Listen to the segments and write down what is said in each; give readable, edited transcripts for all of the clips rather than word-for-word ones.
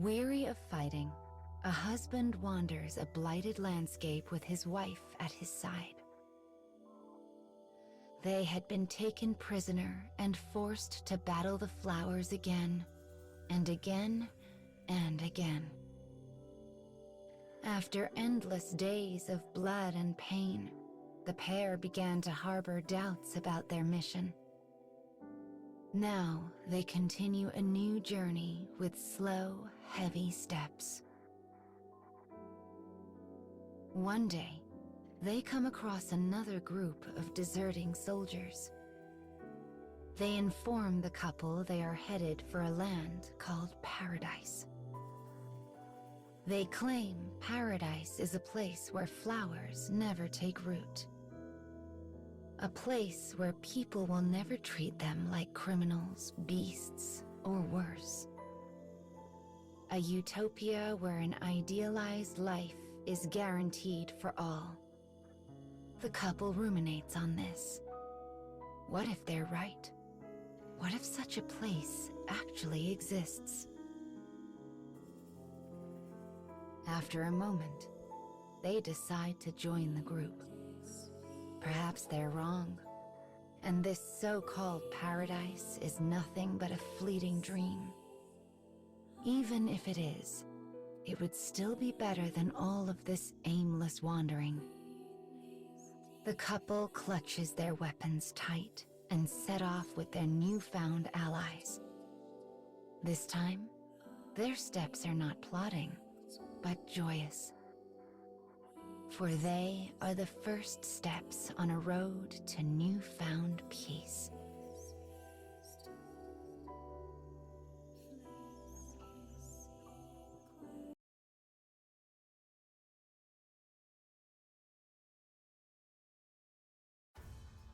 Weary of fighting, a husband wanders a blighted landscape with his wife at his side. They had been taken prisoner and forced to battle the flowers again, and again, and again. After endless days of blood and pain, the pair began to harbor doubts about their mission. Now they continue a new journey with slow, heavy steps. One day, they come across another group of deserting soldiers. They inform the couple they are headed for a land called Paradise. They claim Paradise is a place where flowers never take root. A place where people will never treat them like criminals, beasts, or worse. A utopia where an idealized life is guaranteed for all. The couple ruminates on this. What if they're right? What if such a place actually exists? After a moment, they decide to join the group. Perhaps they're wrong, and this so-called paradise is nothing but a fleeting dream. Even if it is, it would still be better than all of this aimless wandering. The couple clutches their weapons tight and set off with their newfound allies. This time, their steps are not plodding, but joyous. For they are the first steps on a road to newfound peace.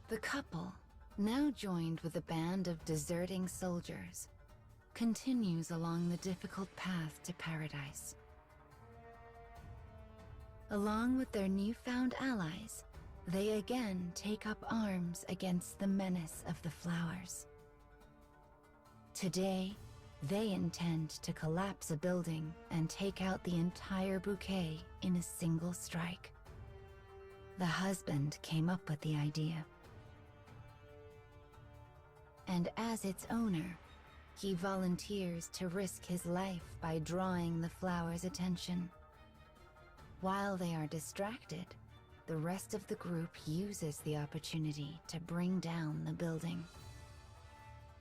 The couple, now joined with a band of deserting soldiers, continues along the difficult path to paradise. Along with their newfound allies, they again take up arms against the menace of the flowers. Today, they intend to collapse a building and take out the entire bouquet in a single strike. The husband came up with the idea. And as its owner, he volunteers to risk his life by drawing the flowers' attention. While they are distracted, the rest of the group uses the opportunity to bring down the building.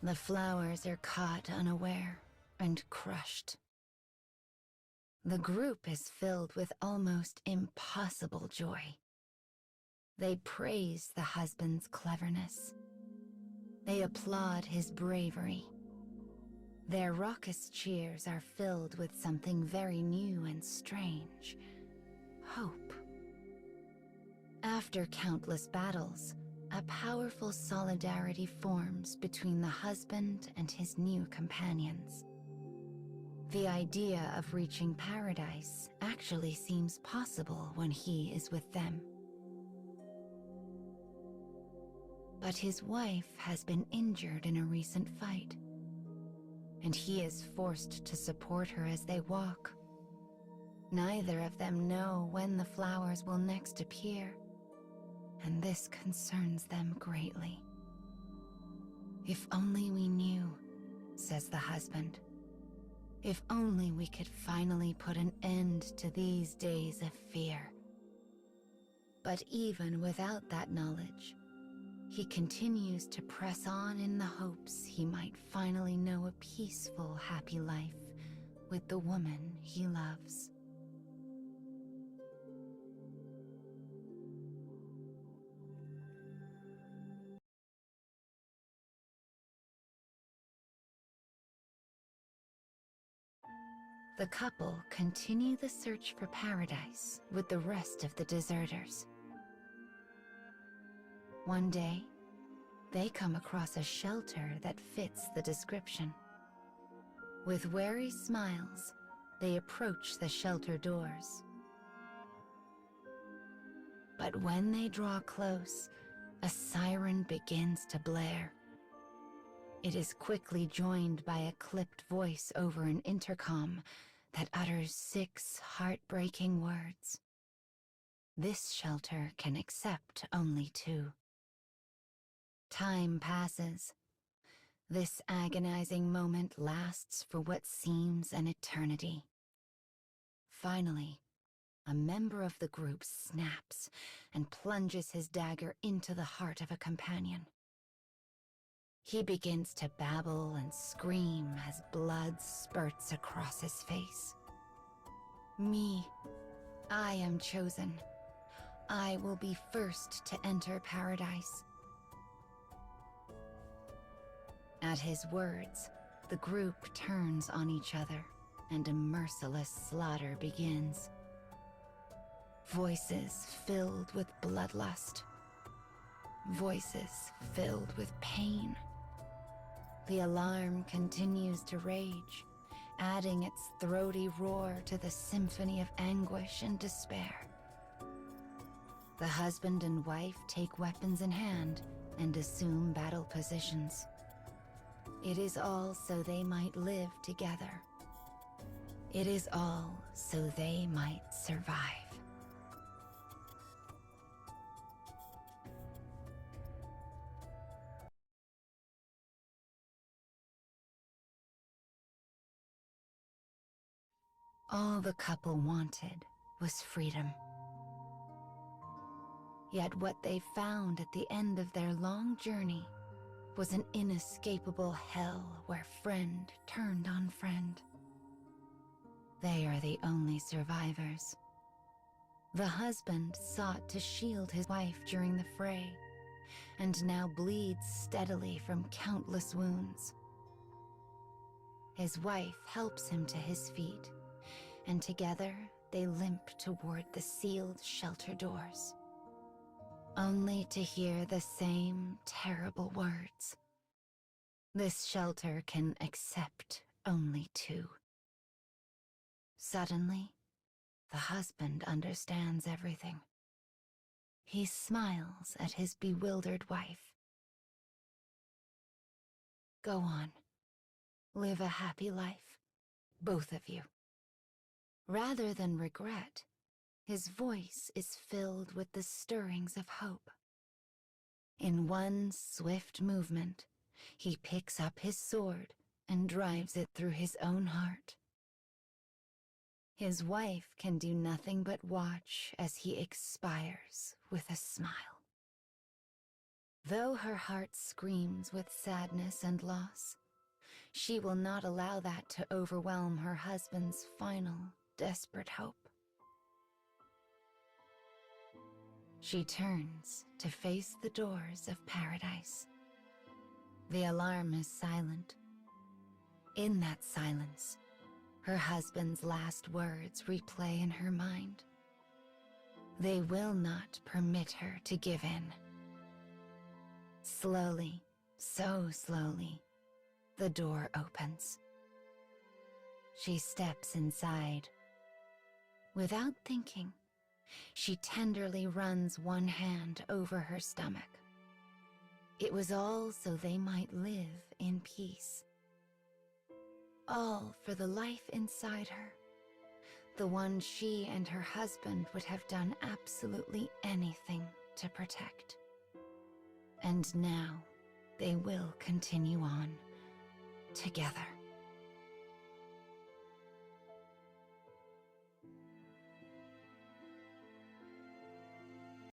The flowers are caught unaware and crushed. The group is filled with almost impossible joy. They praise the husband's cleverness. They applaud his bravery. Their raucous cheers are filled with something very new and strange: hope. After countless battles, a powerful solidarity forms between the husband and his new companions. The idea of reaching paradise actually seems possible when he is with them. But his wife has been injured in a recent fight, and he is forced to support her as they walk. Neither of them know when the flowers will next appear, and this concerns them greatly. "If only we knew," says the husband. "If only we could finally put an end to these days of fear." But even without that knowledge, he continues to press on in the hopes he might finally know a peaceful, happy life with the woman he loves. The couple continue the search for paradise with the rest of the deserters. One day, they come across a shelter that fits the description. With wary smiles, they approach the shelter doors. But when they draw close, a siren begins to blare. It is quickly joined by a clipped voice over an intercom that utters 6 heartbreaking words. This shelter can accept only 2. Time passes. This agonizing moment lasts for what seems an eternity. Finally, a member of the group snaps and plunges his dagger into the heart of a companion. He begins to babble and scream as blood spurts across his face. Me, I am chosen. I will be first to enter paradise. At his words, the group turns on each other, and a merciless slaughter begins. Voices filled with bloodlust. Voices filled with pain. The alarm continues to rage, adding its throaty roar to the symphony of anguish and despair. The husband and wife take weapons in hand and assume battle positions. It is all so they might live together. It is all so they might survive. All the couple wanted was freedom. Yet what they found at the end of their long journey was an inescapable hell where friend turned on friend. They are the only survivors. The husband sought to shield his wife during the fray, and now bleeds steadily from countless wounds. His wife helps him to his feet, and together they limp toward the sealed shelter doors, only to hear the same terrible words. This shelter can accept only 2. Suddenly, the husband understands everything. He smiles at his bewildered wife. Go on. Live a happy life, both of you. Rather than regret, his voice is filled with the stirrings of hope. In one swift movement, he picks up his sword and drives it through his own heart. His wife can do nothing but watch as he expires with a smile. Though her heart screams with sadness and loss, she will not allow that to overwhelm her husband's final, desperate hope. She turns to face the doors of paradise. The alarm is silent. In that silence, her husband's last words replay in her mind. They will not permit her to give in. Slowly, so slowly, the door opens. She steps inside. Without thinking, she tenderly runs one hand over her stomach. It was all so they might live in peace. All for the life inside her, the one she and her husband would have done absolutely anything to protect. And now they will continue on together.